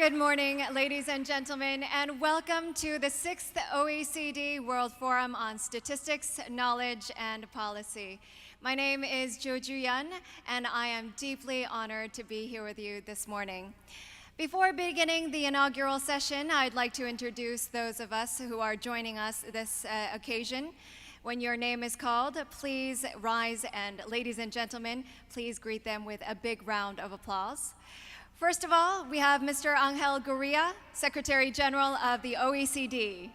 Good morning, ladies and gentlemen, and welcome to the 6th OECD World Forum on Statistics, Knowledge, and Policy. My name is Jo Ju-yeon, and I am deeply honored to be here with you this morning. Before beginning the inaugural session, I'd like to introduce those of us who are joining us this occasion. When your name is called, please rise, and ladies and gentlemen, please greet them with a big round of applause. First of all, we have Mr. Angel Gurria, Secretary General of the OECD.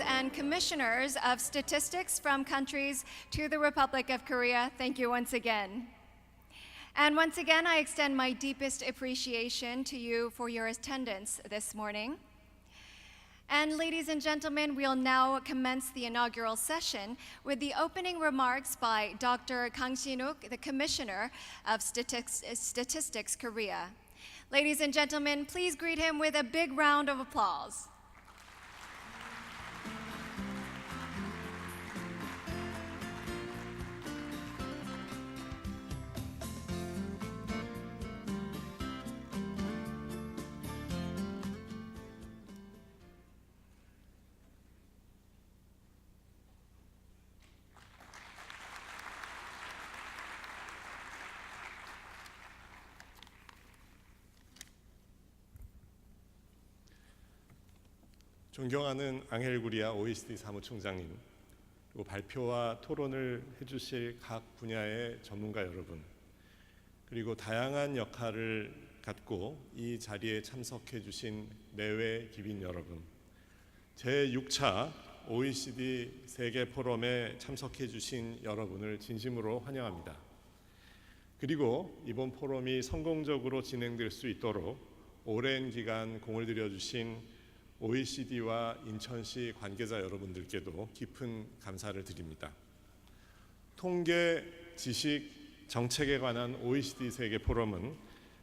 And commissioners of statistics from countries to the Republic of Korea, thank you once again. And once again, I extend my deepest appreciation to you for your attendance this morning. And ladies and gentlemen, we'll now commence the inaugural session with the opening remarks by Dr. Kang Shin-wook, the Commissioner of Statistics Korea. Ladies and gentlemen, please greet him with a big round of applause. 존경하는 앙헬 구리아 OECD 사무총장님, 그리고 발표와 토론을 해주실 각 분야의 전문가 여러분, 그리고 다양한 역할을 갖고 이 자리에 참석해 주신 내외 기빈 여러분, 제6차 OECD 세계 포럼에 참석해 주신 여러분을 진심으로 환영합니다. 그리고 이번 포럼이 성공적으로 진행될 수 있도록 오랜 기간 공을 들여주신 OECD와 인천시 관계자 여러분들께도 깊은 감사를 드립니다. 통계, 지식, 정책에 관한 OECD 세계 포럼은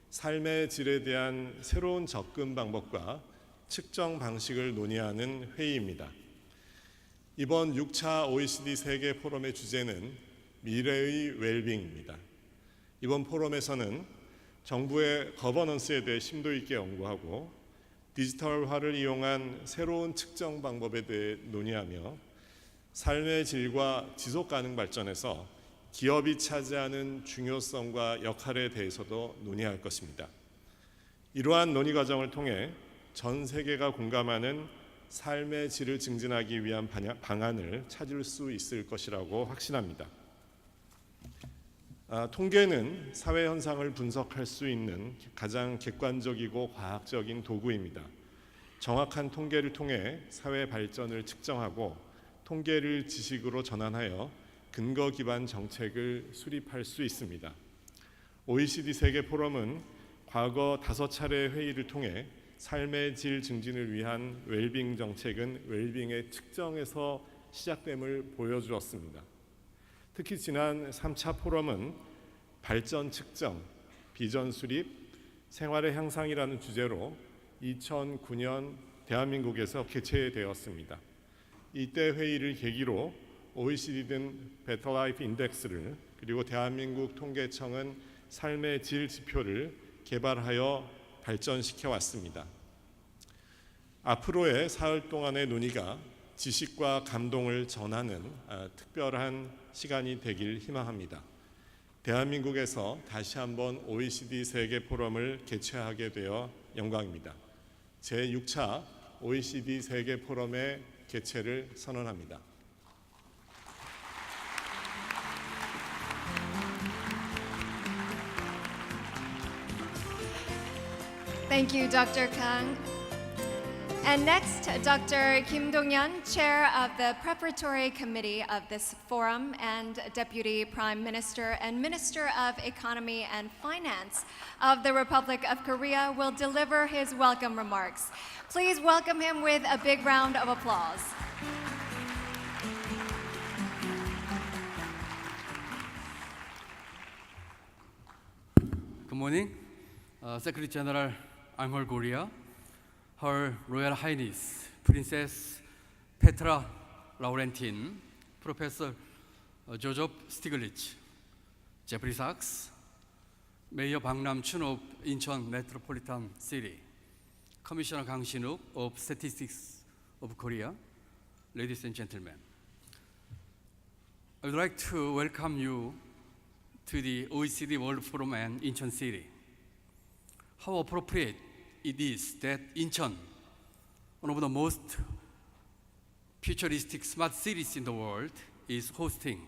삶의 질에 대한 새로운 접근 방법과 측정 방식을 논의하는 회의입니다. 이번 6차 OECD 세계 포럼의 주제는 미래의 웰빙입니다. 이번 포럼에서는 정부의 거버넌스에 대해 심도 있게 연구하고 디지털화를 이용한 새로운 측정 방법에 대해 논의하며 삶의 질과 지속 가능 발전에서 기업이 차지하는 중요성과 역할에 대해서도 논의할 것입니다. 이러한 논의 과정을 통해 전 세계가 공감하는 삶의 질을 증진하기 위한 방안을 찾을 수 있을 것이라고 확신합니다. 통계는 사회 현상을 분석할 수 있는 가장 객관적이고 과학적인 도구입니다. 정확한 통계를 통해 사회 발전을 측정하고 통계를 지식으로 전환하여 근거 기반 정책을 수립할 수 있습니다. OECD 세계 포럼은 과거 5차례 회의를 통해 삶의 질 증진을 위한 웰빙 정책은 웰빙의 측정에서 시작됨을 보여주었습니다. 특히 지난 3차 포럼은 발전 측정, 비전 수립, 생활의 향상이라는 주제로 2009년 대한민국에서 개최되었습니다. 이때 회의를 계기로 OECD는 Better Life Index를 그리고 대한민국 통계청은 삶의 질 지표를 개발하여 발전시켜 왔습니다. 앞으로의 사흘 동안의 논의가 지식과 감동을 전하는 특별한 시간이 되길 희망합니다. 대한민국에서 다시 한번 OECD 세계 포럼을 개최하게 되어 영광입니다. 제6차 OECD 세계 포럼의 개최를 선언합니다. Thank you, Dr. Kang. And next, Dr. Kim Dong-yeon, Chair of the Preparatory Committee of this forum and Deputy Prime Minister and Minister of Economy and Finance of the Republic of Korea, will deliver his welcome remarks. Please welcome him with a big round of applause. Good morning, Secretary General Inaugural Korea, Her Royal Highness Princess Petra Laurentin, Professor Joseph Stiglitz, Jeffrey Sachs, Mayor Bang Nam-chun of Incheon Metropolitan City, Commissioner Kang Shin-wook of Statistics of Korea, ladies and gentlemen. I would like to welcome you to the OECD World Forum and Incheon City. How appropriate it is that Incheon, one of the most futuristic smart cities in the world, is hosting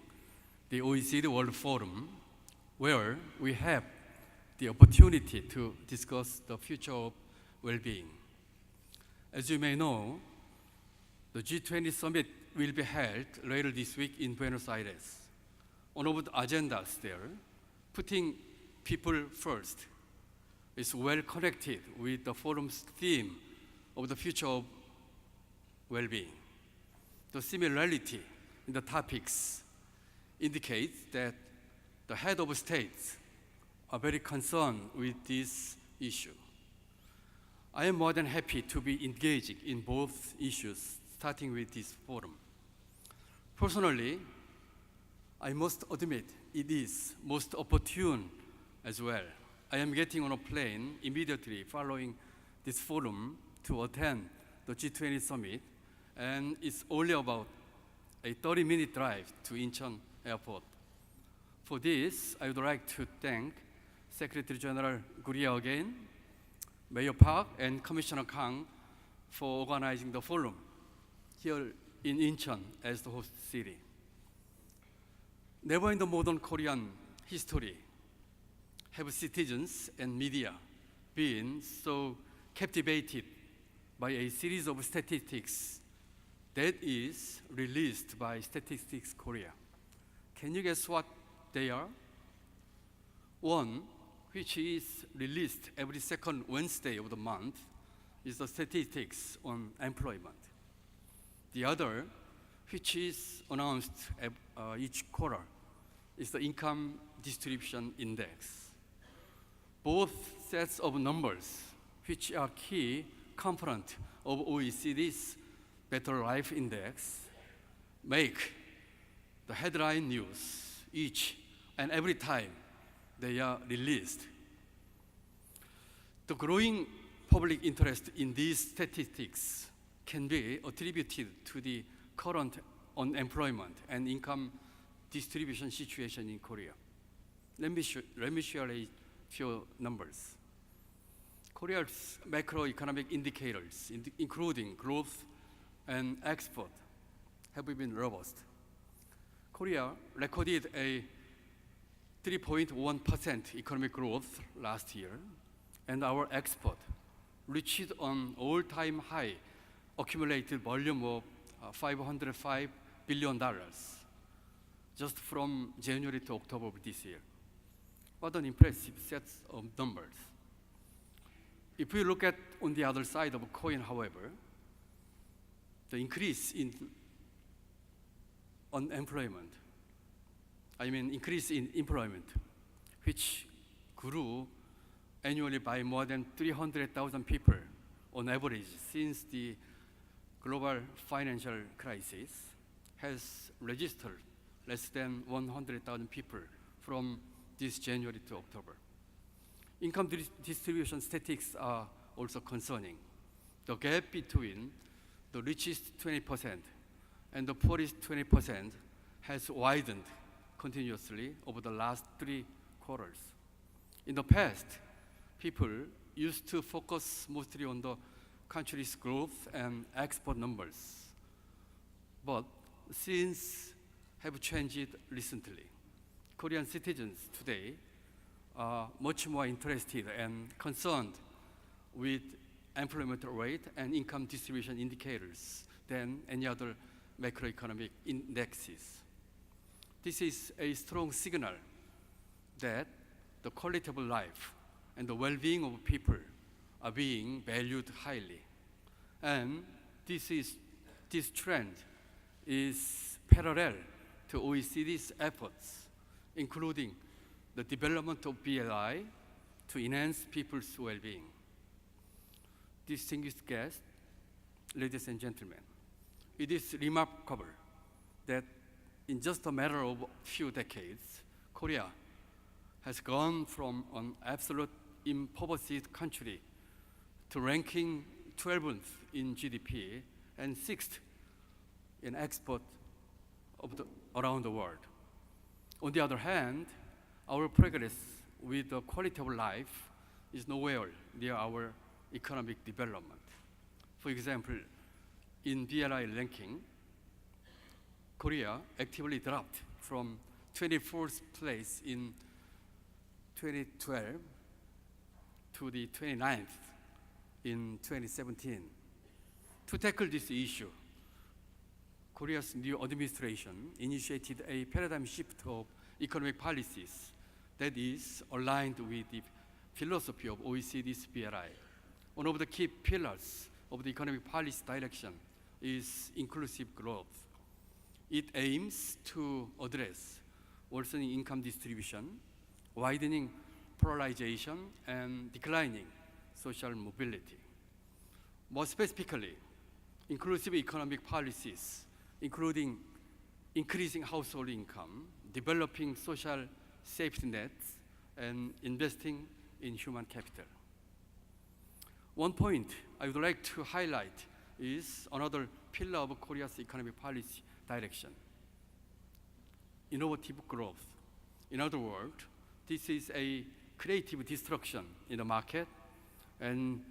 the OECD World Forum, where we have the opportunity to discuss the future of well-being. As you may know, the G20 summit will be held later this week in Buenos Aires. One of the agendas there, putting people first, is well connected with the forum's theme of the future of well-being. The similarity in the topics indicates that the head of states are very concerned with this issue. I am more than happy to be engaging in both issues, starting with this forum. Personally, I must admit it is most opportune as well. I am getting on a plane immediately following this forum to attend the G20 summit, and it's only about a 30-minute drive to Incheon Airport. For this, I would like to thank Secretary General Korea again, Mayor Park, and Commissioner Kang for organizing the forum here in Incheon as the host city. Never in the modern Korean history have citizens and media been so captivated by a series of statistics that is released by Statistics Korea. Can you guess what they are? One, which is released every second Wednesday of the month, is the statistics on employment. The other, which is announced each quarter, is the income distribution index. Both sets of numbers, which are key component of OECD's Better Life Index, make the headline news each and every time they are released. The growing public interest in these statistics can be attributed to the current unemployment and income distribution situation in Korea. Let me share a few numbers. Korea's macroeconomic indicators, including growth and export, have been robust. Korea recorded a 3.1% economic growth last year, and our export reached an all-time high accumulated volume of $505 billion just from January to October of this year. What an impressive set of numbers. If we look at on the other side of a coin, however, the increase in unemployment, increase in employment, which grew annually by more than 300,000 people on average since the global financial crisis, has registered less than 100,000 people from this January to October. Income distribution statistics are also concerning. The gap between the richest 20% and the poorest 20% has widened continuously over the last 3 quarters. In the past, people used to focus mostly on the country's growth and export numbers, but since have changed recently. Korean citizens today are much more interested and concerned with employment rate and income distribution indicators than any other macroeconomic indexes. This is a strong signal that the quality of life and the well-being of people are being valued highly. And this trend is parallel to OECD's efforts, including the development of BLI to enhance people's well-being. Distinguished guests, ladies and gentlemen, it is remarkable that in just a matter of few decades, Korea has gone from an absolute impoverished country to ranking 12th in GDP and 6th in export around the world. On the other hand, our progress with the quality of life is nowhere near our economic development. For example, in BLI ranking, Korea actively dropped from 24th place in 2012 to the 29th in 2017. To tackle this issue, Korea's new administration initiated a paradigm shift of economic policies that is aligned with the philosophy of OECD's BRI. One of the key pillars of the economic policy direction is inclusive growth. It aims to address worsening income distribution, widening polarization, and declining social mobility. More specifically, inclusive economic policies, including increasing household income, developing social safety nets, and investing in human capital. One point I would like to highlight is another pillar of Korea's economic policy direction: innovative growth. In other words, this is a creative destruction in the market and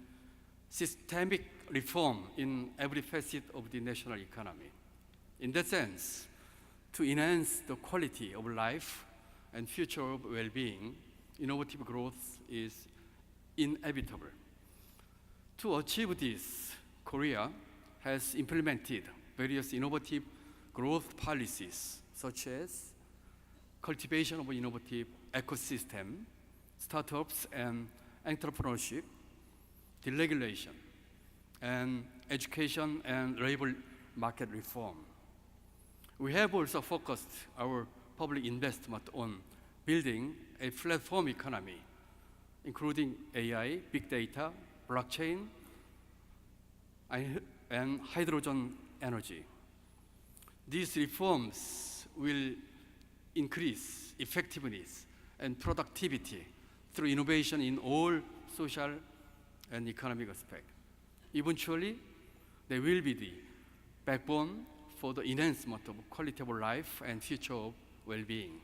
systemic reform in every facet of the national economy. In that sense, to enhance the quality of life and future of well-being, innovative growth is inevitable. To achieve this, Korea has implemented various innovative growth policies, such as cultivation of innovative ecosystem, startups and entrepreneurship, deregulation, and education and labor market reform. We have also focused our public investment on building a platform economy, including AI, big data, blockchain, and hydrogen energy. These reforms will increase effectiveness and productivity through innovation in all social and economic aspects. Eventually, they will be the backbone for the enhancement of quality of life and future of well-being.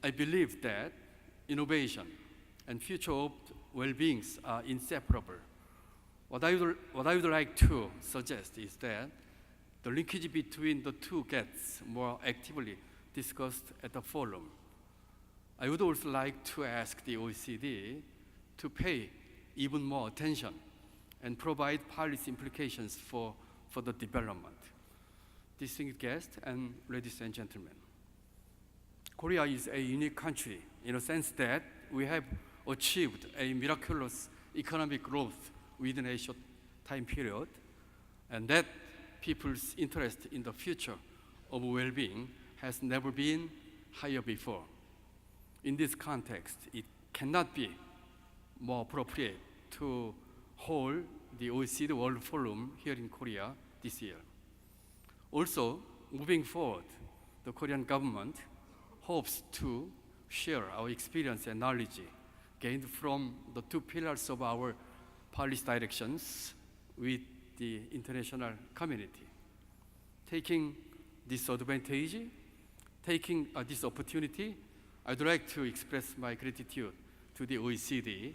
I believe that innovation and future of well-being are inseparable. What I would like to suggest is that the linkage between the two gets more actively discussed at the forum. I would also like to ask the OECD to pay even more attention and provide policy implications for the development. Distinguished guests and ladies and gentlemen, Korea is a unique country in a sense that we have achieved a miraculous economic growth within a short time period, and that people's interest in the future of well-being has never been higher before. In this context, it cannot be more appropriate to hold the OECD World Forum here in Korea this year. Also, moving forward, the Korean government hopes to share our experience and knowledge gained from the two pillars of our policy directions with the international community. taking this advantage, taking this opportunity, I'd like to express my gratitude to the OECD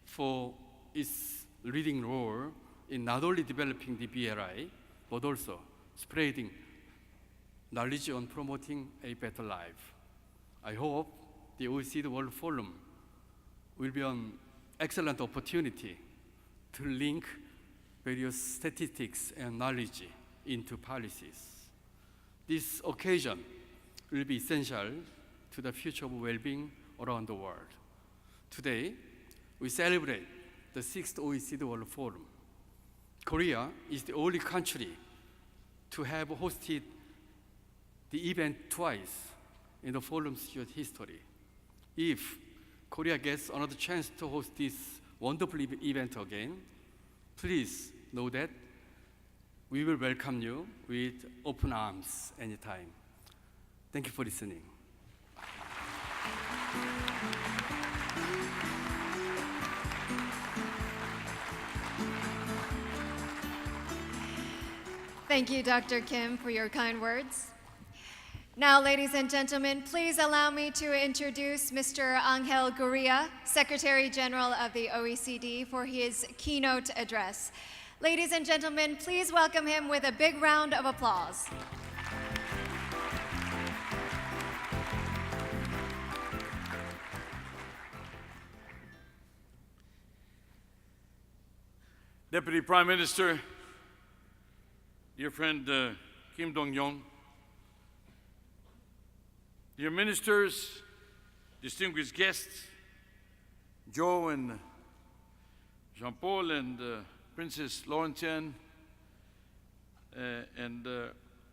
for its leading role in not only developing the BRI, but also spreading knowledge on promoting a better life. I hope the OECD World Forum will be an excellent opportunity to link various statistics and knowledge into policies. This occasion will be essential to the future of well-being around the world. Today, we celebrate the 6th OECD World Forum. Korea is the only country to have hosted the event twice in the forum's history. If Korea gets another chance to host this wonderful event again, please know that we will welcome you with open arms anytime. Thank you for listening. Thank you, Dr. Kim, for your kind words. Now, ladies and gentlemen, please allow me to introduce Mr. Angel Gurria, Secretary General of the OECD, for his keynote address. Ladies and gentlemen, please welcome him with a big round of applause. Deputy Prime Minister, dear friend Kim Dong-yong, dear ministers, distinguished guests, Joe and Jean-Paul and Princess Laurentienne, and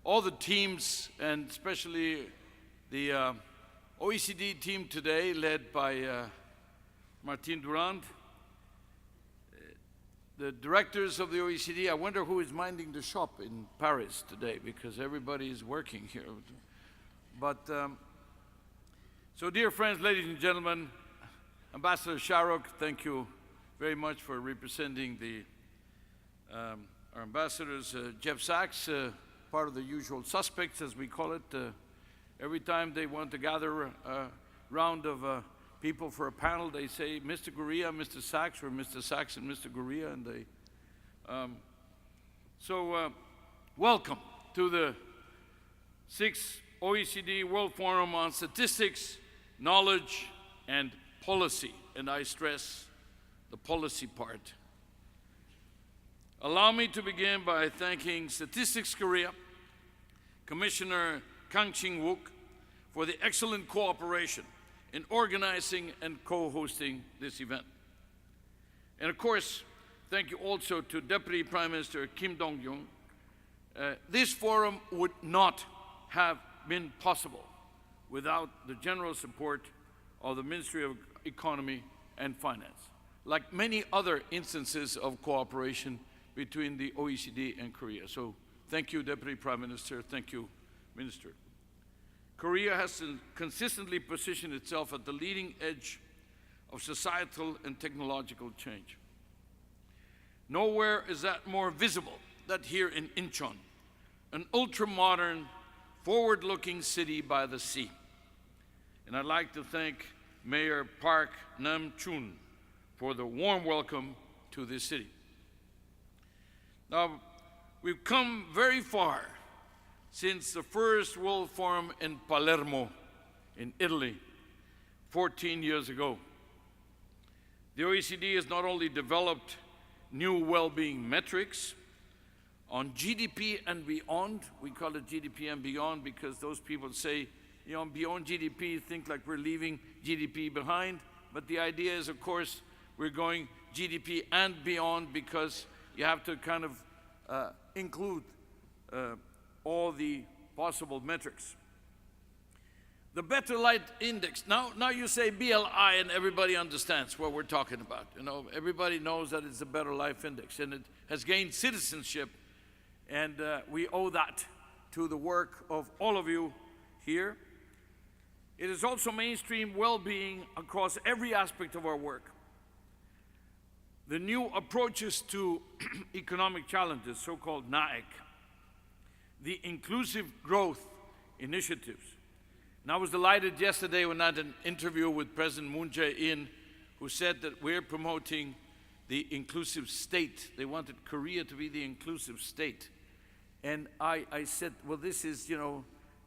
all the teams, and especially the OECD team today, led by Martine Durand, the directors of the OECD. I wonder who is minding the shop in Paris today, because everybody is working here. But so, dear friends, ladies and gentlemen, Ambassador Sharok, thank you very much for representing our ambassadors. Jeff Sachs, part of the usual suspects, as we call it. Every time they want to gather a round of people for a panel, they say Mr. Gurria, Mr. Sachs, or Mr. Sachs and Mr. Gurria, and they. Welcome to the 6th OECD World Forum on Statistics, Knowledge, and Policy, and I stress the policy part. Allow me to begin by thanking Statistics Korea, Commissioner Kang Ching-wook, for the excellent cooperation in organizing and co-hosting this event. And of course, thank you also to Deputy Prime Minister Kim Dong-yong. This forum would not have been possible without the general support of the Ministry of Economy and Finance, like many other instances of cooperation between the OECD and Korea. So thank you, Deputy Prime Minister. Thank you, Minister. Korea has consistently positioned itself at the leading edge of societal and technological change. Nowhere is that more visible than here in Incheon, an ultra-modern, forward-looking city by the sea. And I'd like to thank Mayor Park Nam-chun for the warm welcome to this city. Now, we've come very far since the first World Forum in Palermo, in Italy, 14 years ago. The OECD has not only developed new well-being metrics on GDP and beyond. We call it GDP and beyond because those people say, you know, beyond GDP, think like we're leaving GDP behind. But the idea is, of course, we're going GDP and beyond because you have to kind of include all the possible metrics. The Better Life Index, now you say BLI and everybody understands what we're talking about. You know, everybody knows that it's the Better Life Index, and it has gained citizenship, and we owe that to the work of all of you here. It is also mainstream well-being across every aspect of our work. The new approaches to economic challenges, so-called NAEC, the inclusive growth initiatives. And I was delighted yesterday when I had an interview with President Moon Jae-in, who said that we're promoting the inclusive state. They wanted Korea to be the inclusive state. And I said, well, this is,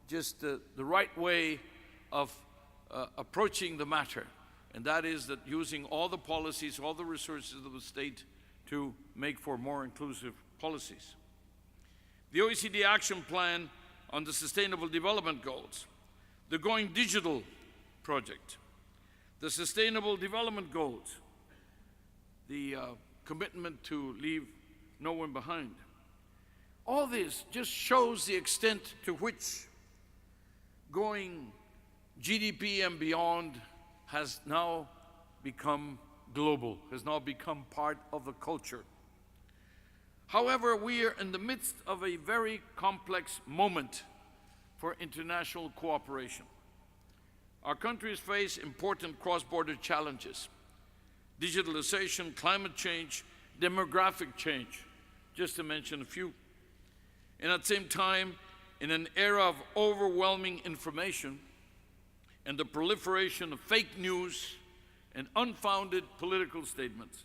just the right way of approaching the matter. And that is that using all the policies, all the resources of the state to make for more inclusive policies. The OECD Action Plan on the Sustainable Development Goals, the Going Digital project, the Sustainable Development Goals, the commitment to leave no one behind. All this just shows the extent to which going GDP and beyond has now become global, has now become part of the culture. However, we are in the midst of a very complex moment for international cooperation. Our countries face important cross-border challenges: digitalization, climate change, demographic change, just to mention a few. And at the same time, in an era of overwhelming information and the proliferation of fake news and unfounded political statements,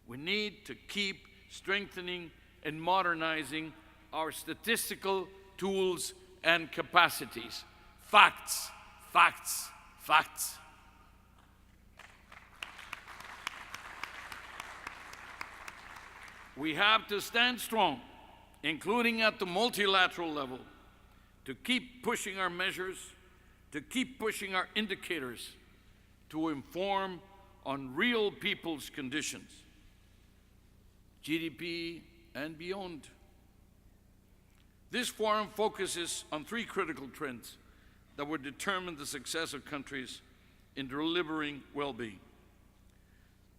we need to keep strengthening and modernizing our statistical tools and capacities. Facts, facts, facts. We have to stand strong, including at the multilateral level, to keep pushing our measures, to keep pushing our indicators, to inform on real people's conditions, GDP and beyond. This forum focuses on three critical trends that will determine the success of countries in delivering well-being: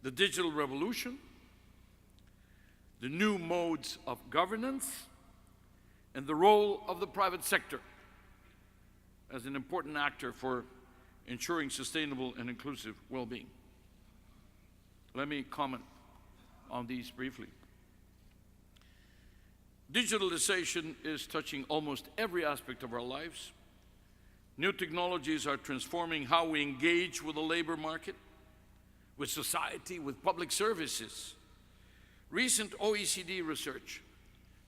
the digital revolution, the new modes of governance, and the role of the private sector as an important actor for ensuring sustainable and inclusive well-being. Let me comment on these briefly. Digitalization is touching almost every aspect of our lives. New technologies are transforming how we engage with the labor market, with society, with public services. Recent OECD research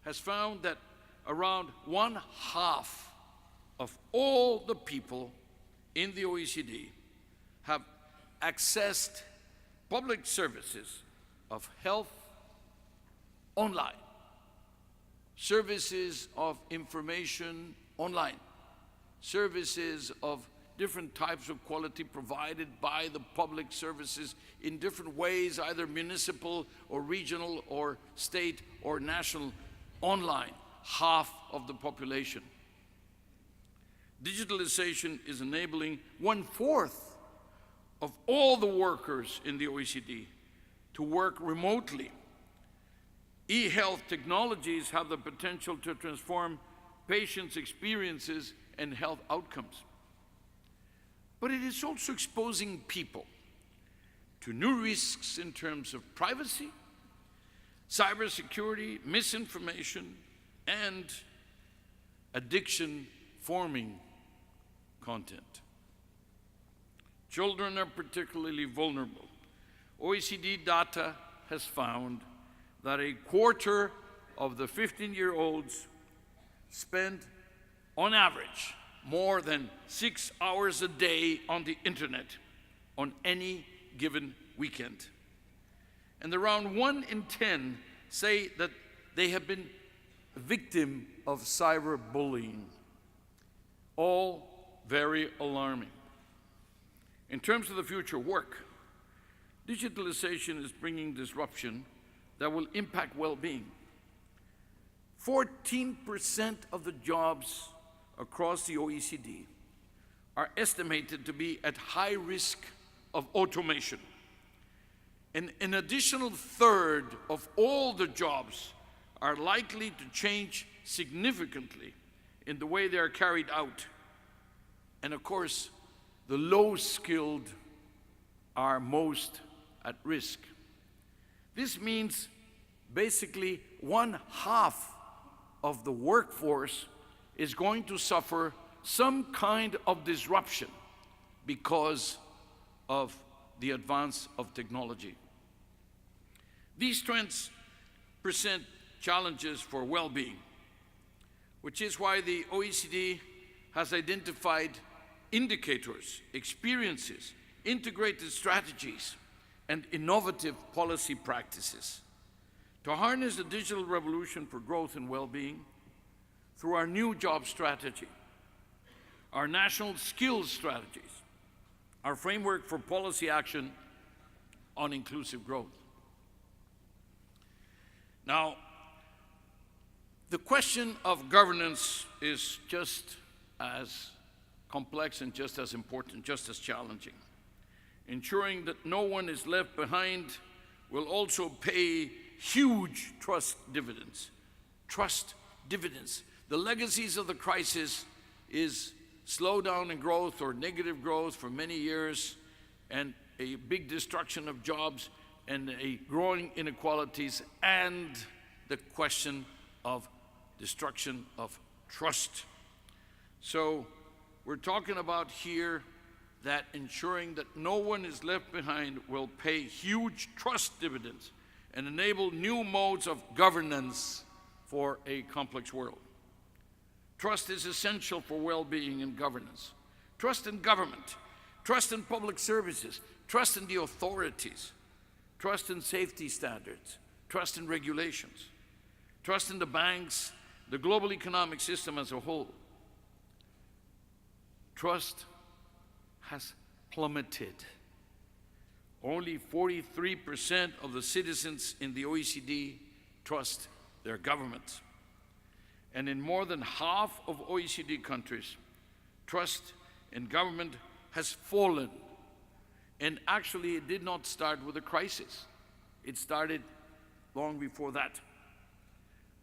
has found that around 1/2 of all the people in the OECD have accessed public services of health online, services of information online, services of different types of quality provided by the public services in different ways, either municipal or regional or state or national, online. 1/2 of the population. Digitalization is enabling 1/4 of all the workers in the OECD to work remotely. E-health technologies have the potential to transform patients' experiences and health outcomes. But it is also exposing people to new risks in terms of privacy, cybersecurity, misinformation, and addiction-forming content. Children are particularly vulnerable. OECD data has found that 1/4 of the 15-year-olds spend, on average, more than 6 hours a day on the internet on any given weekend. And around 1 in 10 say that they have been a victim of cyberbullying. All very alarming. In terms of the future work, digitalization is bringing disruption that will impact well-being. 14% of the jobs across the OECD are estimated to be at high risk of automation. And an additional 1/3 of all the jobs are likely to change significantly in the way they are carried out. And of course, the low-skilled are most at risk. This means basically 1/2 of the workforce is going to suffer some kind of disruption because of the advance of technology. These trends present challenges for well-being, which is why the OECD has identified indicators, experiences, integrated strategies, and innovative policy practices to harness the digital revolution for growth and well-being through our new job strategy, our national skills strategies, our framework for policy action on inclusive growth. Now, the question of governance is just as complex and just as important, just as challenging. Ensuring that no one is left behind will also pay huge trust dividends. Trust dividends. The legacies of the crisis is slowdown in growth or negative growth for many years, and a big destruction of jobs and a growing inequalities, and the question of destruction of trust. So we're talking about here that ensuring that no one is left behind will pay huge trust dividends and enable new modes of governance for a complex world. Trust is essential for well-being and governance. Trust in government, trust in public services, trust in the authorities, trust in safety standards, trust in regulations, trust in the banks, the global economic system as a whole. Trust has plummeted. Only 43% of the citizens in the OECD trust their governments. And in more than half of OECD countries, trust in government has fallen. And actually, it did not start with a crisis. It started long before that.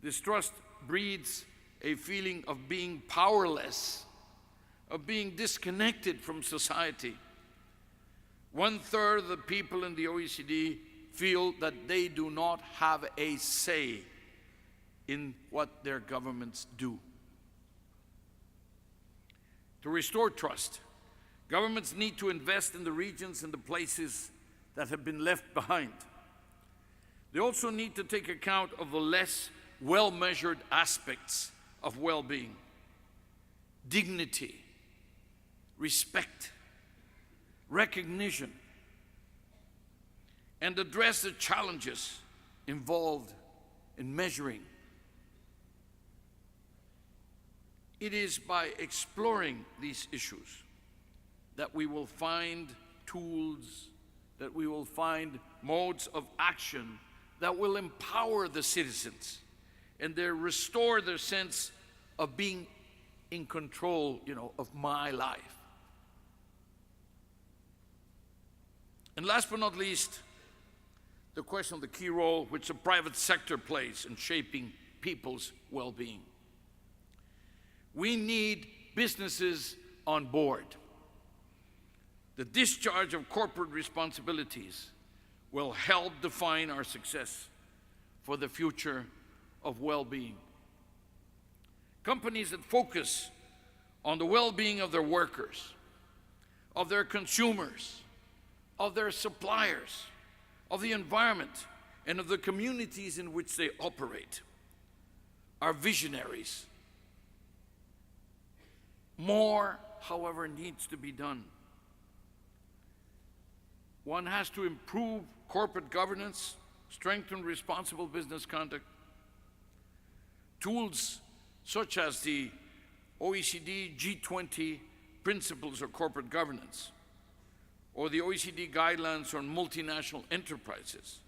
This trust breeds a feeling of being powerless, of being disconnected from society. 1/3 of the people in the OECD feel that they do not have a say in what their governments do. To restore trust, governments need to invest in the regions and the places that have been left behind. They also need to take account of the less well-measured aspects of well-being: dignity, respect, recognition, and address the challenges involved in measuring. It is by exploring these issues that we will find tools, that we will find modes of action that will empower the citizens and they restore their sense of being in control, of my life. And last but not least, the question of the key role which the private sector plays in shaping people's well-being. We need businesses on board. The discharge of corporate responsibilities will help define our success for the future of well-being. Companies that focus on the well-being of their workers, of their consumers, of their suppliers, of the environment, and of the communities in which they operate are visionaries. More, however, needs to be done. One has to improve corporate governance, strengthen responsible business conduct. Tools such as the OECD G20 Principles of Corporate Governance, or the OECD Guidelines on Multinational Enterprises,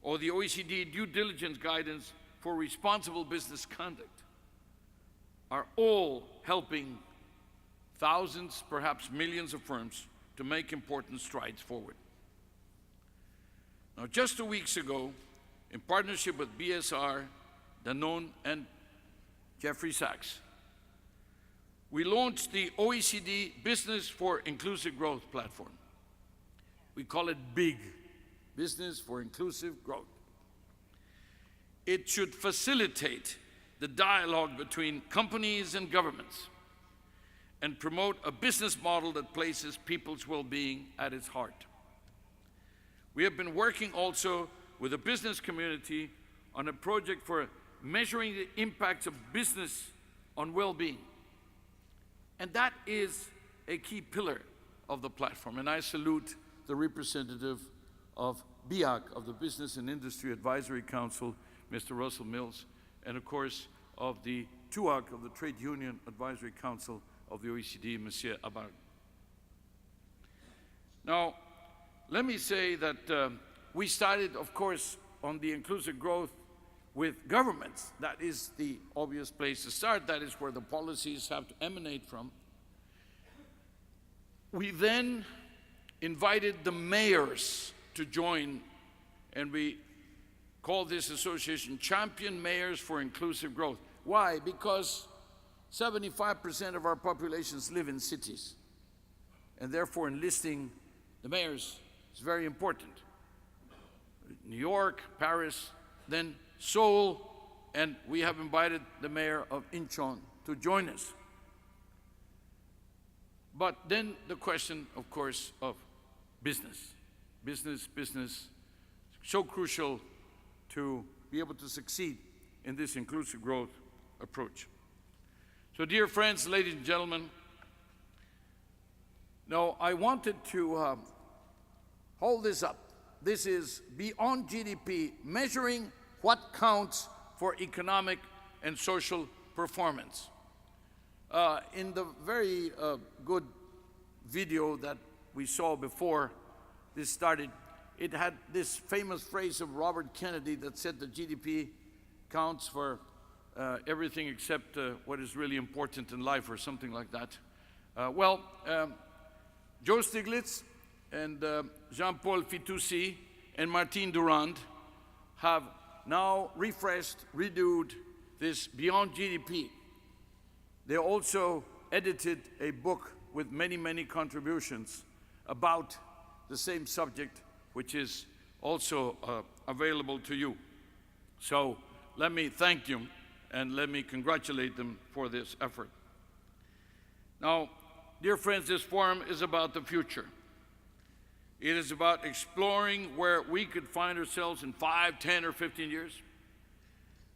or the OECD Due Diligence Guidance for Responsible Business Conduct, are all helping thousands, perhaps millions of firms to make important strides forward. Now, just 2 weeks ago, in partnership with BSR, Danone, and Jeffrey Sachs, we launched the OECD Business for Inclusive Growth platform. We call it BIG, Business for Inclusive Growth. It should facilitate the dialogue between companies and governments and promote a business model that places people's well-being at its heart. We have been working also with the business community on a project for measuring the impacts of business on well-being. And that is a key pillar of the platform. And I salute the representative of BIAC, of the Business and Industry Advisory Council, Mr. Russell Mills, and of course of the TUAC, of the Trade Union Advisory Council of the OECD, Monsieur Abad. Now, let me say that we started, of course, on the inclusive growth with governments. That is the obvious place to start. That is where the policies have to emanate from. We then invited the mayors to join, and we call this association Champion Mayors for Inclusive Growth. Why? Because 75% of our populations live in cities, and therefore enlisting the mayors is very important. New York, Paris, then Seoul, and we have invited the mayor of Incheon to join us. But then the question, of course, of business. Business, so crucial to be able to succeed in this inclusive growth approach. So dear friends, ladies and gentlemen, now I wanted to hold this up. This is Beyond GDP, measuring what counts for economic and social performance. In the very good video that we saw before this started, it had this famous phrase of Robert Kennedy that said that GDP counts for everything except what is really important in life, or something like that. Joe Stiglitz and Jean-Paul Fitoussi and Martine Durand have now refreshed, renewed this Beyond GDP. They also edited a book with many, many contributions about the same subject, which is also available to you. So let me thank you and let me congratulate them for this effort. Now, dear friends, this forum is about the future. It is about exploring where we could find ourselves in 5, 10, or 15 years.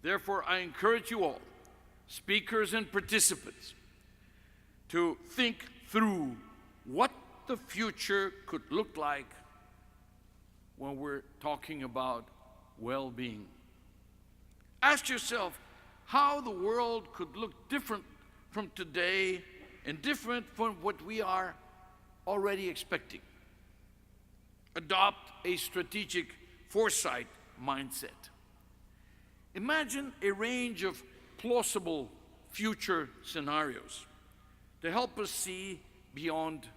Therefore, I encourage you all, speakers and participants, to think through what the future could look like when we're talking about well-being. Ask yourself how the world could look different from today and different from what we are already expecting. Adopt a strategic foresight mindset. Imagine a range of plausible future scenarios to help us see beyond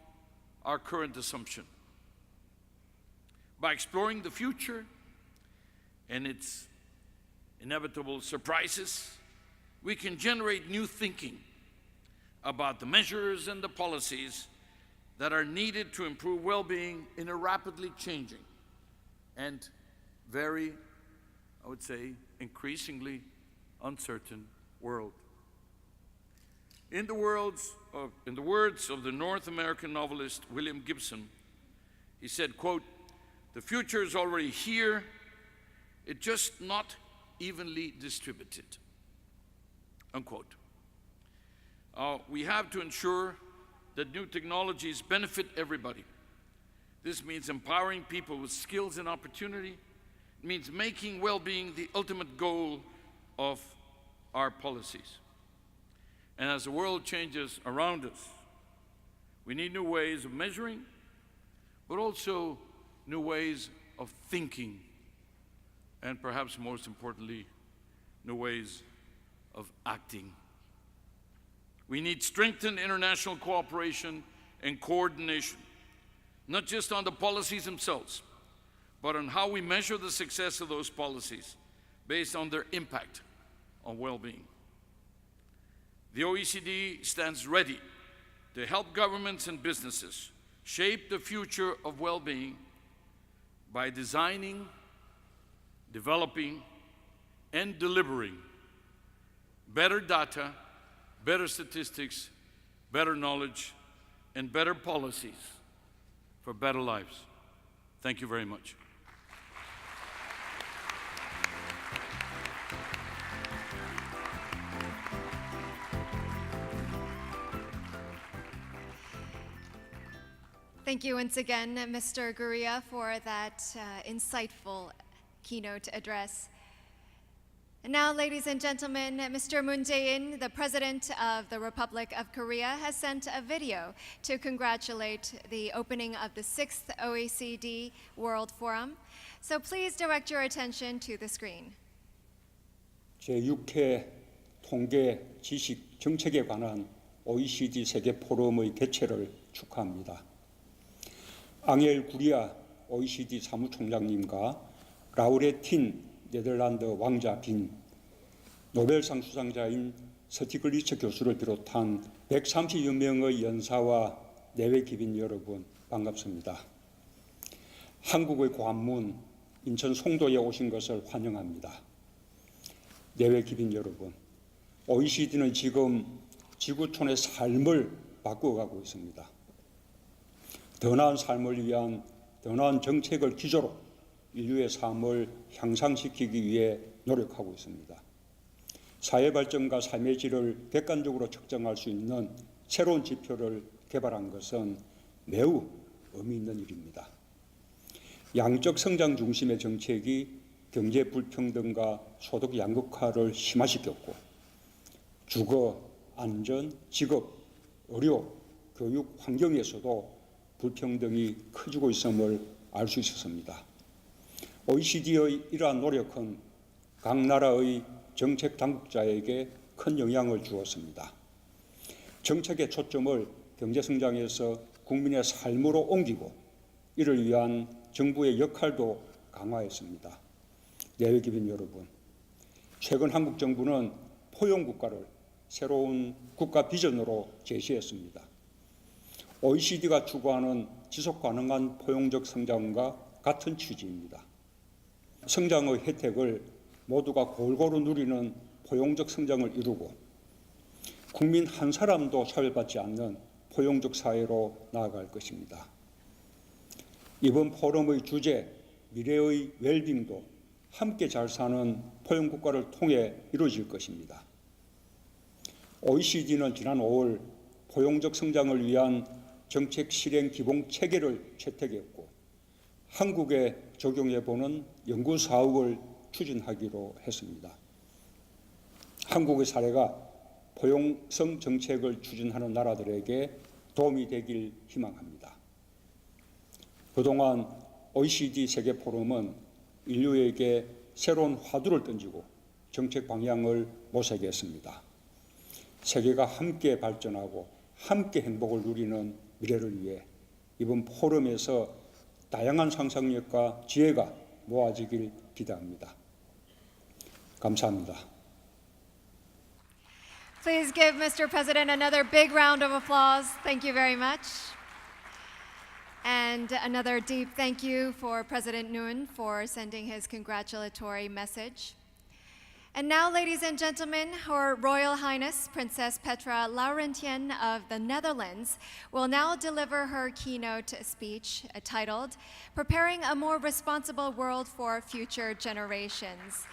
our current assumption. By exploring the future and its inevitable surprises, we can generate new thinking about the measures and the policies that are needed to improve well-being in a rapidly changing and very, I would say, increasingly uncertain world. In the words of the North American novelist William Gibson, he said, quote, "The future is already here, it's just not evenly distributed," unquote. We have to ensure that new technologies benefit everybody. This means empowering people with skills and opportunity. It means making well-being the ultimate goal of our policies. And as the world changes around us, we need new ways of measuring, but also new ways of thinking, and perhaps most importantly, new ways of acting. We need strengthened international cooperation and coordination, not just on the policies themselves, but on how we measure the success of those policies based on their impact on well-being. The OECD stands ready to help governments and businesses shape the future of well-being by designing, developing, and delivering better data, better statistics, better knowledge, and better policies for better lives. Thank you very much. Thank you once again, Mr. Gurria, for that insightful keynote address. And now, ladies and gentlemen, Mr. Moon Jae-in, the President of the Republic of Korea, has sent a video to congratulate the opening of the 6th OECD World Forum. So please direct your attention to the screen. 제6회 통계 지식 정책에 관한 OECD 세계 포럼의 개최를 축하합니다. 앙헬 구리아 OECD 사무총장님과 라우레틴 네덜란드 왕자 빈, 노벨상 수상자인 스티글리츠 교수를 비롯한 130여 명의 연사와 내외 기빈 여러분 반갑습니다. 한국의 관문 인천 송도에 오신 것을 환영합니다. 내외 기빈 여러분, OECD는 지금 지구촌의 삶을 바꾸어가고 있습니다. 더 나은 삶을 위한 더 나은 정책을 기조로 인류의 삶을 향상시키기 위해 노력하고 있습니다. 사회 발전과 삶의 질을 객관적으로 측정할 수 있는 새로운 지표를 개발한 것은 매우 의미 있는 일입니다. 양적 성장 중심의 정책이 경제 불평등과 소득 양극화를 심화시켰고 주거, 안전, 직업, 의료, 교육 환경에서도 불평등이 커지고 있음을 알 수 있었습니다. OECD의 이러한 노력은 각 나라의 정책 당국자에게 큰 영향을 주었습니다. 정책의 초점을 경제성장에서 국민의 삶으로 옮기고 이를 위한 정부의 역할도 강화했습니다. 내외 기빈 여러분, 최근 한국 정부는 포용국가를 새로운 국가 비전으로 제시했습니다. OECD가 추구하는 지속가능한 포용적 성장과 같은 취지입니다. 성장의 혜택을 모두가 골고루 누리는 포용적 성장을 이루고 국민 한 사람도 차별받지 않는 포용적 사회로 나아갈 것입니다. 이번 포럼의 주제 미래의 웰빙도 함께 잘 사는 포용국가를 통해 이루어질 것입니다. OECD는 지난 5월 포용적 성장을 위한 정책 실행 기본 체계를 채택했고 한국에 적용해보는 연구 사업을 추진하기로 했습니다. 한국의 사례가 포용성 정책을 추진하는 나라들에게 도움이 되길 희망합니다. 그동안 OECD 세계 포럼은 인류에게 새로운 화두를 던지고 정책 방향을 모색했습니다. 세계가 함께 발전하고 함께 행복을 누리는 미래를 위해 이번 포럼에서 다양한 상상력과 지혜가 모아지길 기대합니다. 감사합니다. Please give Mr. President another big round of applause. Thank you very much. And another deep thank you for President Noon for sending his congratulatory message. And now, ladies and gentlemen, Her Royal Highness Princess Petra Laurentienne of the Netherlands will now deliver her keynote speech titled, Preparing a More Responsible World for Future Generations.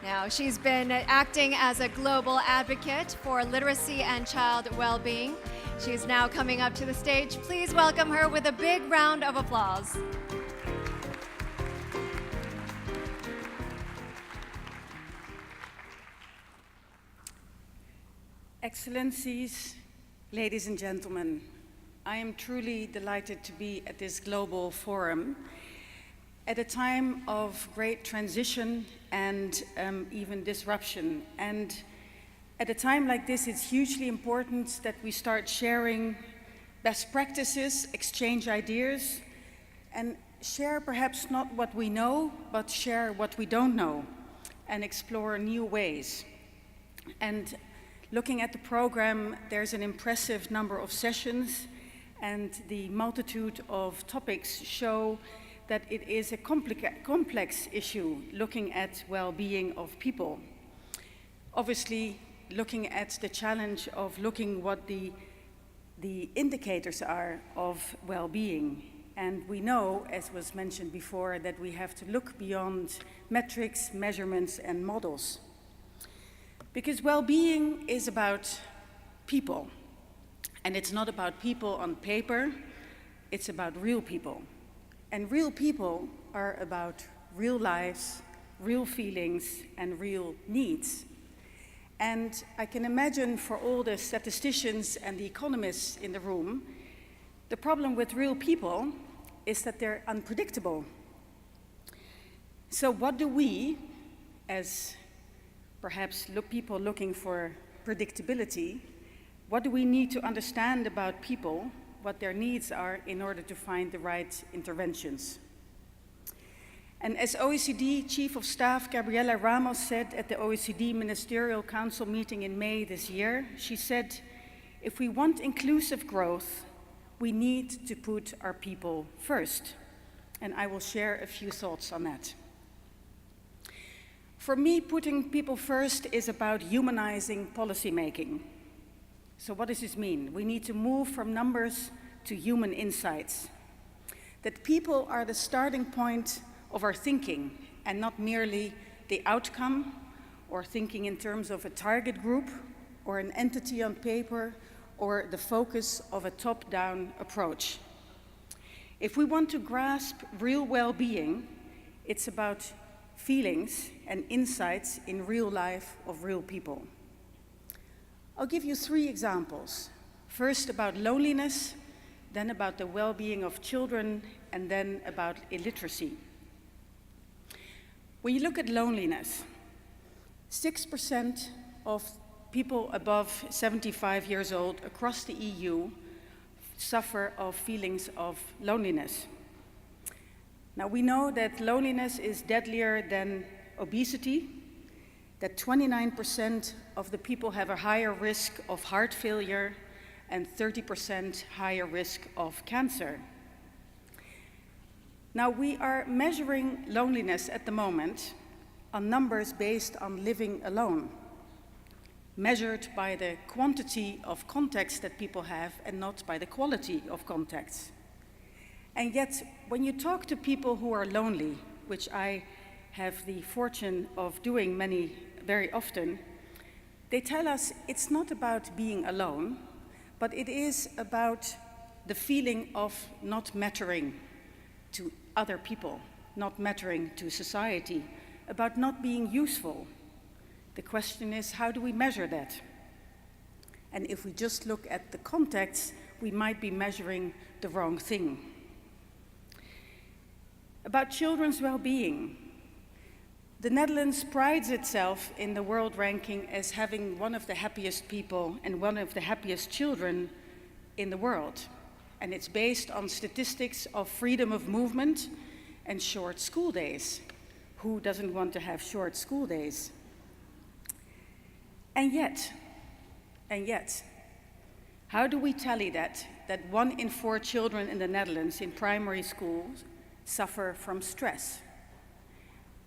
Now, she's been acting as a global advocate for literacy and child well-being. She's now coming up to the stage. Please welcome her with a big round of applause. Excellencies, ladies and gentlemen, I am truly delighted to be at this global forum at a time of great transition and even disruption. And at a time like this, it's hugely important that we start sharing best practices, exchange ideas, and share perhaps not what we know, but share what we don't know, and explore new ways. And looking at the program, there's an impressive number of sessions, and the multitude of topics show that it is a complex issue looking at well-being of people. Obviously, looking at the challenge of looking what the indicators are of well-being. And we know, as was mentioned before, that we have to look beyond metrics, measurements, and models. Because well-being is about people. And it's not about people on paper, it's about real people. And real people are about real lives, real feelings, and real needs. And I can imagine for all the statisticians and the economists in the room, the problem with real people is that they're unpredictable. So what do we, as perhaps people looking for predictability, what do we need to understand about people, what their needs are in order to find the right interventions? And as OECD Chief of Staff Gabriela Ramos said at the OECD Ministerial Council meeting in May this year, she said, if we want inclusive growth, we need to put our people first. And I will share a few thoughts on that. For me, putting people first is about humanizing policymaking. So what does this mean? We need to move from numbers to human insights. That people are the starting point of our thinking and not merely the outcome or thinking in terms of a target group or an entity on paper or the focus of a top-down approach. If we want to grasp real well-being, it's about feelings and insights in real life of real people. I'll give you 3 examples. First about loneliness, then about the well-being of children, and then about illiteracy. When you look at loneliness, 6% of people above 75 years old across the EU suffer of feelings of loneliness. Now we know that loneliness is deadlier than obesity, that 29% of the people have a higher risk of heart failure and 30% higher risk of cancer. Now we are measuring loneliness at the moment on numbers based on living alone, measured by the quantity of contacts that people have and not by the quality of contacts. And yet, when you talk to people who are lonely, which I have the fortune of doing very often, they tell us it's not about being alone, but it is about the feeling of not mattering to other people, not mattering to society, about not being useful. The question is, how do we measure that? And if we just look at the contacts, we might be measuring the wrong thing. About children's well-being, the Netherlands prides itself in the world ranking as having one of the happiest people and one of the happiest children in the world. And it's based on statistics of freedom of movement and short school days. Who doesn't want to have short school days? And yet, how do we tally that 1 in 4 children in the Netherlands in primary schools suffer from stress?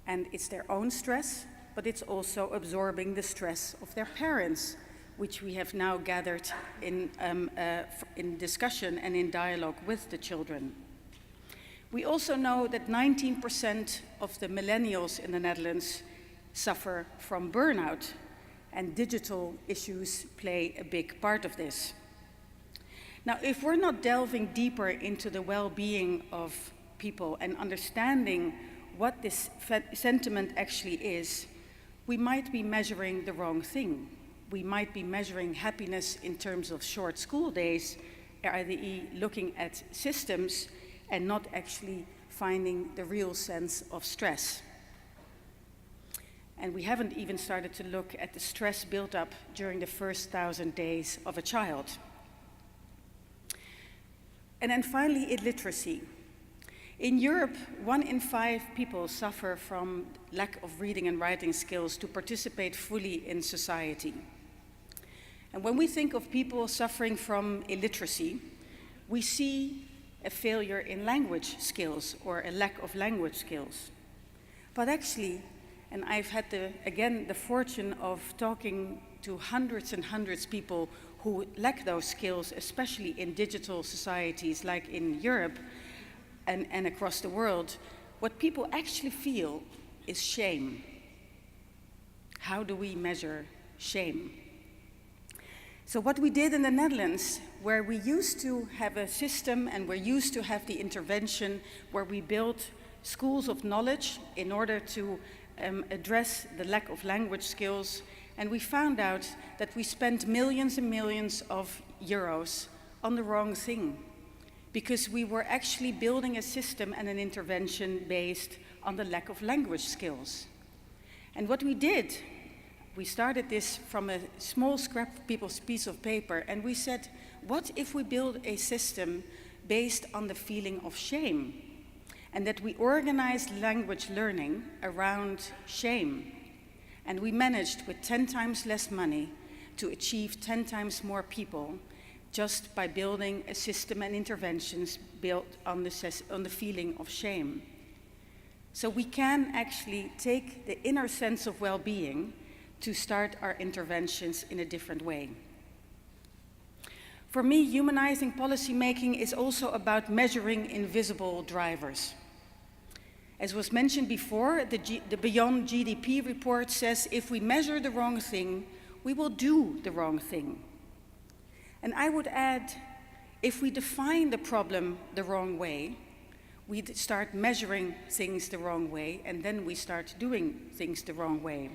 And it's their own stress, but it's also absorbing the stress of their parents, which we have now gathered in discussion and in dialogue with the children. We also know that 19% of the millennials in the Netherlands suffer from burnout, and digital issues play a big part of this. Now, if we're not delving deeper into the well-being of people and understanding what this sentiment actually is, we might be measuring the wrong thing. We might be measuring happiness in terms of short school days, i.e. looking at systems and not actually finding the real sense of stress. And we haven't even started to look at the stress built up during the first 1,000 days of a child. And then finally, illiteracy. In Europe, 1 in 5 people suffer from lack of reading and writing skills to participate fully in society. And when we think of people suffering from illiteracy, we see a failure in language skills or a lack of language skills. But actually, and I've had, the fortune of talking to hundreds and hundreds of people who lack those skills, especially in digital societies like in Europe and across the world, what people actually feel is shame. How do we measure shame? So what we did in the Netherlands, where we used to have a system and we're used to have the intervention where we built schools of knowledge in order to address the lack of language skills, and we found out that we spent millions and millions of euros on the wrong thing, because we were actually building a system and an intervention based on the lack of language skills. And what we did, we started this from a small scrap piece of paper, and we said, what if we build a system based on the feeling of shame? And that we organized language learning around shame. And we managed, with 10 times less money, to achieve 10 times more people just by building a system and interventions built on the feeling of shame. So we can actually take the inner sense of well-being to start our interventions in a different way. For me, humanizing policymaking is also about measuring invisible drivers. As was mentioned before, the Beyond GDP report says if we measure the wrong thing, we will do the wrong thing. And I would add, if we define the problem the wrong way, we start measuring things the wrong way, and then we start doing things the wrong way.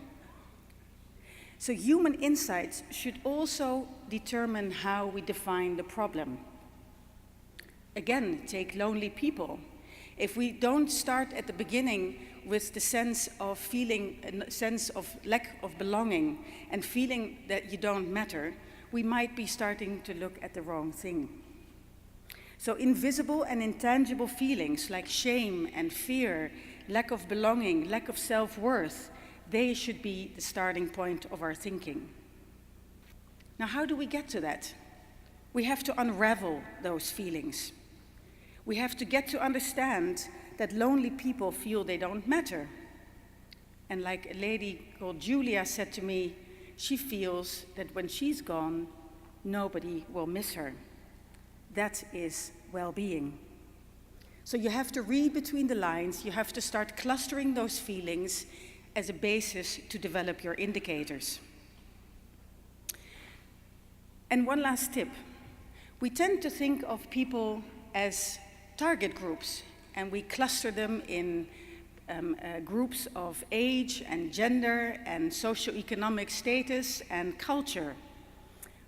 So human insights should also determine how we define the problem. Again, take lonely people. If we don't start at the beginning with the sense of feeling, a sense of lack of belonging and feeling that you don't matter, we might be starting to look at the wrong thing. So invisible and intangible feelings like shame and fear, lack of belonging, lack of self-worth, they should be the starting point of our thinking. Now, how do we get to that? We have to unravel those feelings. We have to get to understand that lonely people feel they don't matter. And like a lady called Julia said to me, she feels that when she's gone, nobody will miss her. That is well-being. So you have to read between the lines, you have to start clustering those feelings as a basis to develop your indicators. And one last tip. We tend to think of people as target groups, and we cluster them in groups of age and gender and socioeconomic status and culture.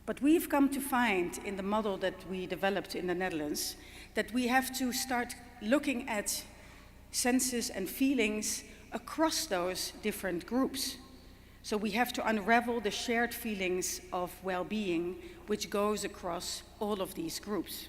But we've come to find in the model that we developed in the Netherlands that we have to start looking at senses and feelings across those different groups. So we have to unravel the shared feelings of well-being, which goes across all of these groups.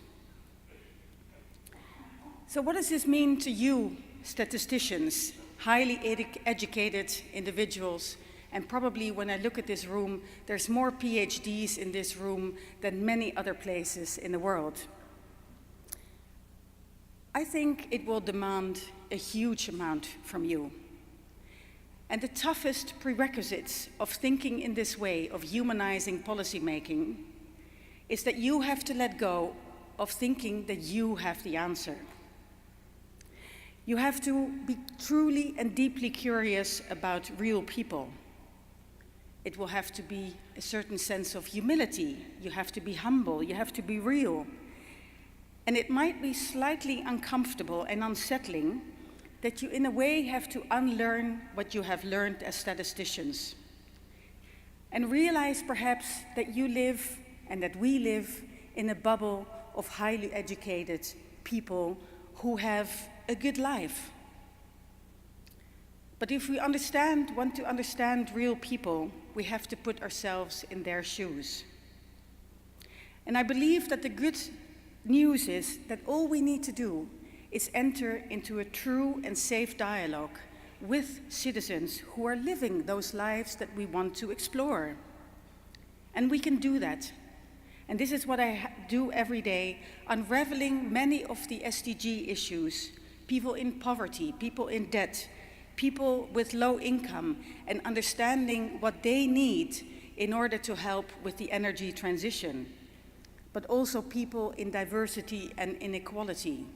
So what does this mean to you, statisticians, highly educated individuals, and probably when I look at this room, there's more PhDs in this room than many other places in the world? I think it will demand a huge amount from you. And the toughest prerequisites of thinking in this way, of humanizing policymaking, is that you have to let go of thinking that you have the answer. You have to be truly and deeply curious about real people. It will have to be a certain sense of humility. You have to be humble, you have to be real. And it might be slightly uncomfortable and unsettling that you in a way have to unlearn what you have learned as statisticians. And realize perhaps that you live and that we live in a bubble of highly educated people who have a good life. But if we want to understand real people, we have to put ourselves in their shoes. And I believe that the good news is that all we need to do is enter into a true and safe dialogue with citizens who are living those lives that we want to explore. And we can do that. And this is what I do every day, unraveling many of the SDG issues, people in poverty, people in debt, people with low income, and understanding what they need in order to help with the energy transition, but also people in diversity and inequality,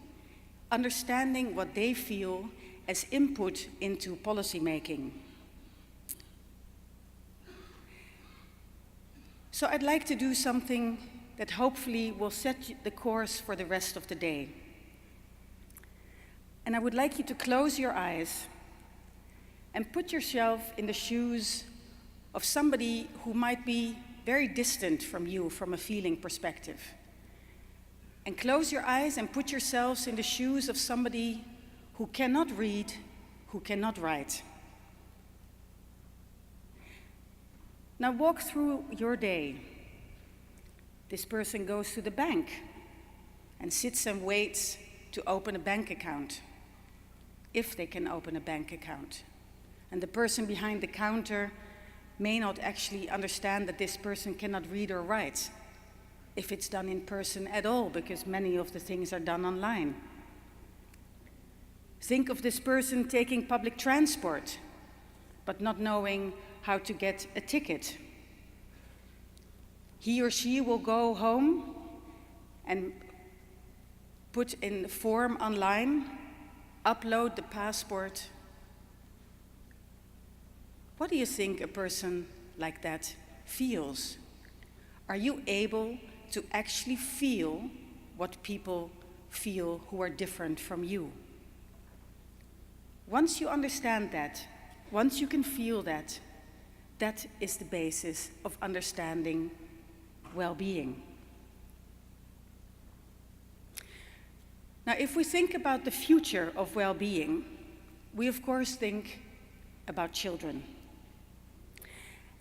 understanding what they feel as input into policy making. So I'd like to do something that hopefully will set the course for the rest of the day. And I would like you to close your eyes and put yourself in the shoes of somebody who might be very distant from you from a feeling perspective. And close your eyes and put yourselves in the shoes of somebody who cannot read, who cannot write. Now walk through your day. This person goes to the bank and sits and waits to open a bank account, if they can open a bank account. And the person behind the counter may not actually understand that this person cannot read or write, if it's done in person at all, because many of the things are done online. Think of this person taking public transport, but not knowing how to get a ticket. He or she will go home and put in the form online, upload the passport. What do you think a person like that feels? Are you able to actually feel what people feel who are different from you? Once you understand that, once you can feel that, that is the basis of understanding well-being. Now, if we think about the future of well-being, we of course think about children.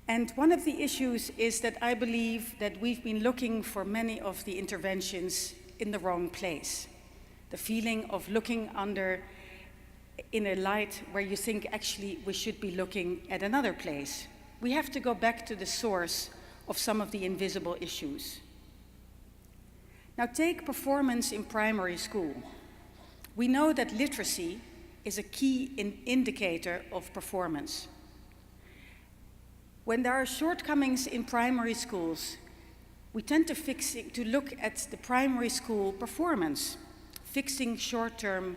And one of the issues is that I believe that we've been looking for many of the interventions in the wrong place. The feeling of looking in a light where you think actually we should be looking at another place. We have to go back to the source of some of the invisible issues. Now take performance in primary school. We know that literacy is a key indicator of performance. When there are shortcomings in primary schools, we tend to look at the primary school performance, fixing short-term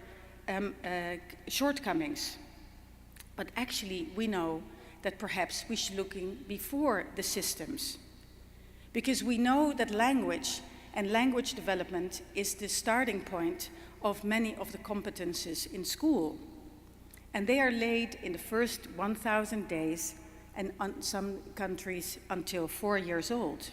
shortcomings. But actually, we know that perhaps we should look before the systems, because we know that language and language development is the starting point of many of the competences in school. And they are laid in the first 1,000 days, and in some countries until 4 years old.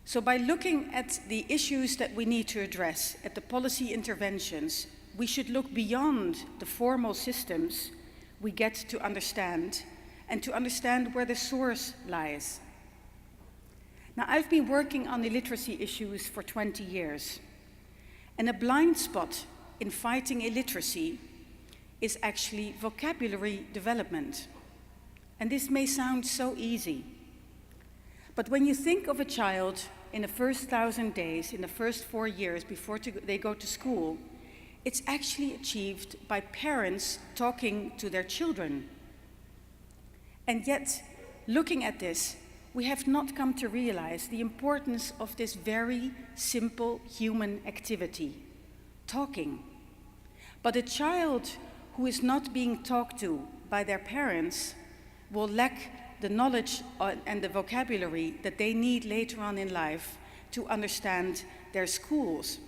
So by looking at the issues that we need to address, at the policy interventions, we should look beyond the formal systems we get to understand, and to understand where the source lies. Now, I've been working on illiteracy issues for 20 years, and a blind spot in fighting illiteracy is actually vocabulary development. And this may sound so easy, but when you think of a child in the first 1,000 days, in the first 4 years before they go to school, it's actually achieved by parents talking to their children. And yet, looking at this, we have not come to realize the importance of this very simple human activity, talking. But a child who is not being talked to by their parents will lack the knowledge and the vocabulary that they need later on in life to understand their schools.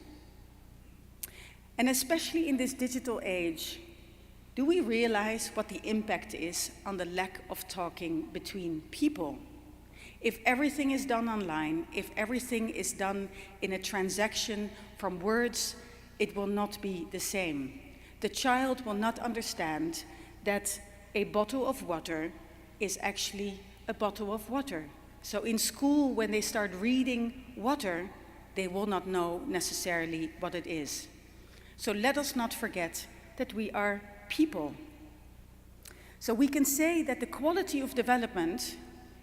And especially in this digital age, do we realize what the impact is on the lack of talking between people? If everything is done online, if everything is done in a transaction from words, it will not be the same. The child will not understand that a bottle of water is actually a bottle of water. So in school, when they start reading water, they will not know necessarily what it is. So let us not forget that we are people. So we can say that the quality of development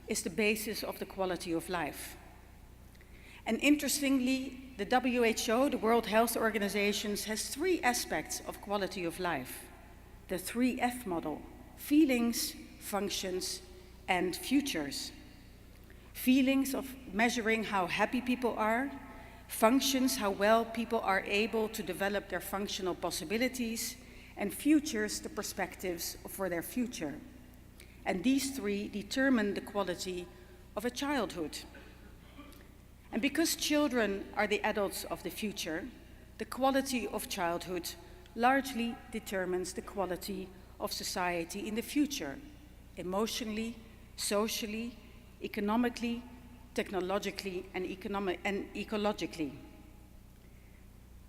is the basis of the quality of life. And interestingly, the WHO, the World Health Organization, has 3 aspects of quality of life. The 3F model: feelings, functions, and futures. Feelings of measuring how happy people are, functions, how well people are able to develop their functional possibilities, and futures, the perspectives for their future. And these three determine the quality of a childhood. And because children are the adults of the future, the quality of childhood largely determines the quality of society in the future, emotionally, socially, economically, technologically, and ecologically.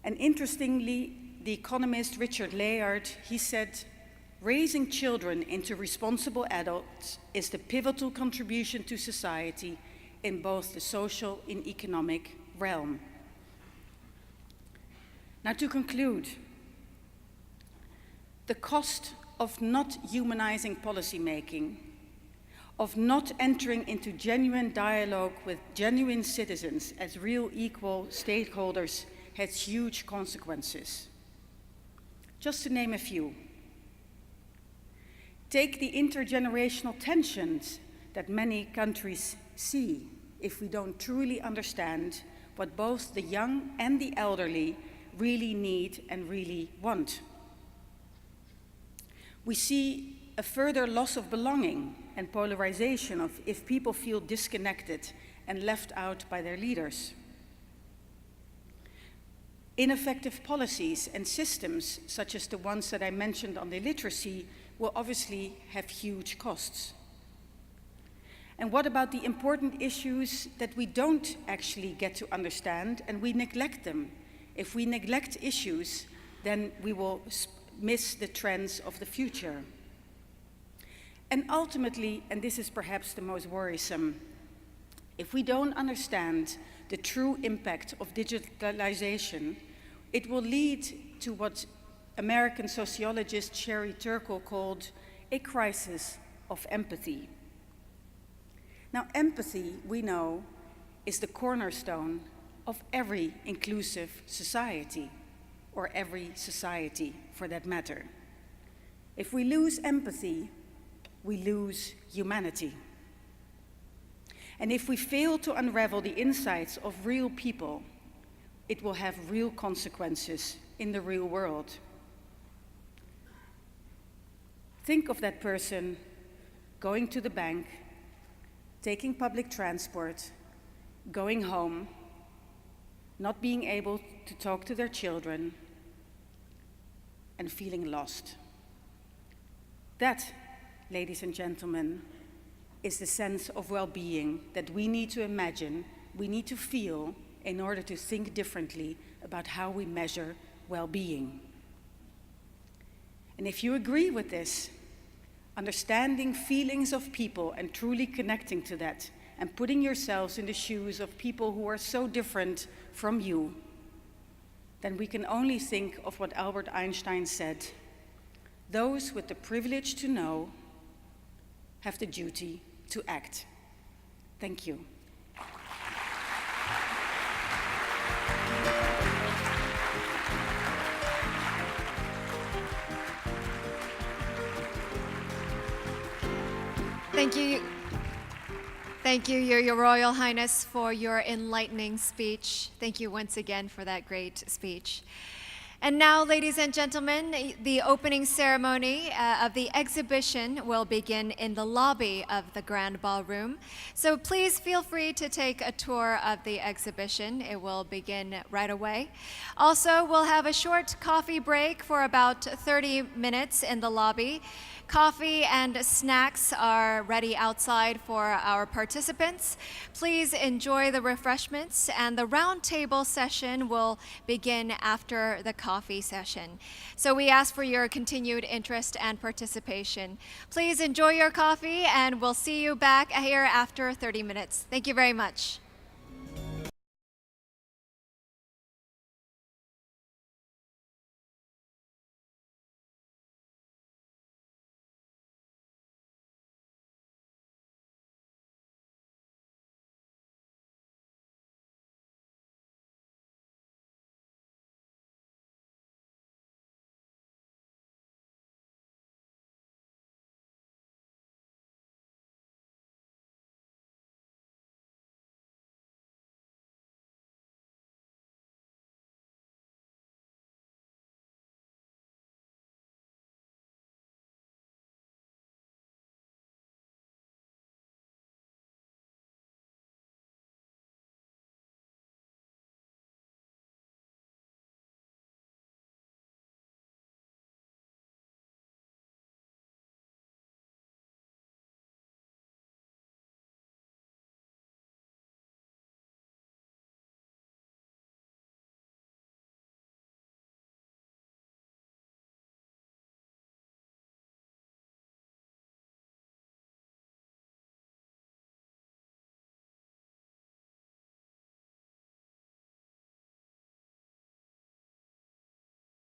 And interestingly, the economist Richard Layard, he said, raising children into responsible adults is the pivotal contribution to society in both the social and economic realm. Now to conclude, the cost of not humanizing policymaking, of not entering into genuine dialogue with genuine citizens as real equal stakeholders has huge consequences. Just to name a few. Take the intergenerational tensions that many countries see if we don't truly understand what both the young and the elderly really need and really want. We see a further loss of belonging and polarization of if people feel disconnected and left out by their leaders. Ineffective policies and systems, such as the ones that I mentioned on the literacy, will obviously have huge costs. And what about the important issues that we don't actually get to understand and we neglect them? If we neglect issues, then we will miss the trends of the future. And ultimately, and this is perhaps the most worrisome, if we don't understand the true impact of digitalization, it will lead to what American sociologist Sherry Turkle called a crisis of empathy. Now, empathy, we know, is the cornerstone of every inclusive society, or every society for that matter. If we lose empathy, we lose humanity. And if we fail to unravel the insights of real people, it will have real consequences in the real world. Think of that person going to the bank, taking public transport, going home, not being able to talk to their children, and feeling lost. That, ladies and gentlemen, is the sense of well-being that we need to imagine, we need to feel in order to think differently about how we measure well-being. And if you agree with this, understanding feelings of people and truly connecting to that and putting yourselves in the shoes of people who are so different from you, then we can only think of what Albert Einstein said: those with the privilege to know have the duty to act. Thank you. Thank you. Thank you, Your Royal Highness, for your enlightening speech. Thank you once again for that great speech. And now, ladies and gentlemen, the opening ceremony of the exhibition will begin in the lobby of the Grand Ballroom. So please feel free to take a tour of the exhibition. It will begin right away. Also, we'll have a short coffee break for about 30 minutes in the lobby. Coffee and snacks are ready outside for our participants. Please enjoy the refreshments, and the roundtable session will begin after the coffee session. So we ask for your continued interest and participation. Please enjoy your coffee, and we'll see you back here after 30 minutes. Thank you very much.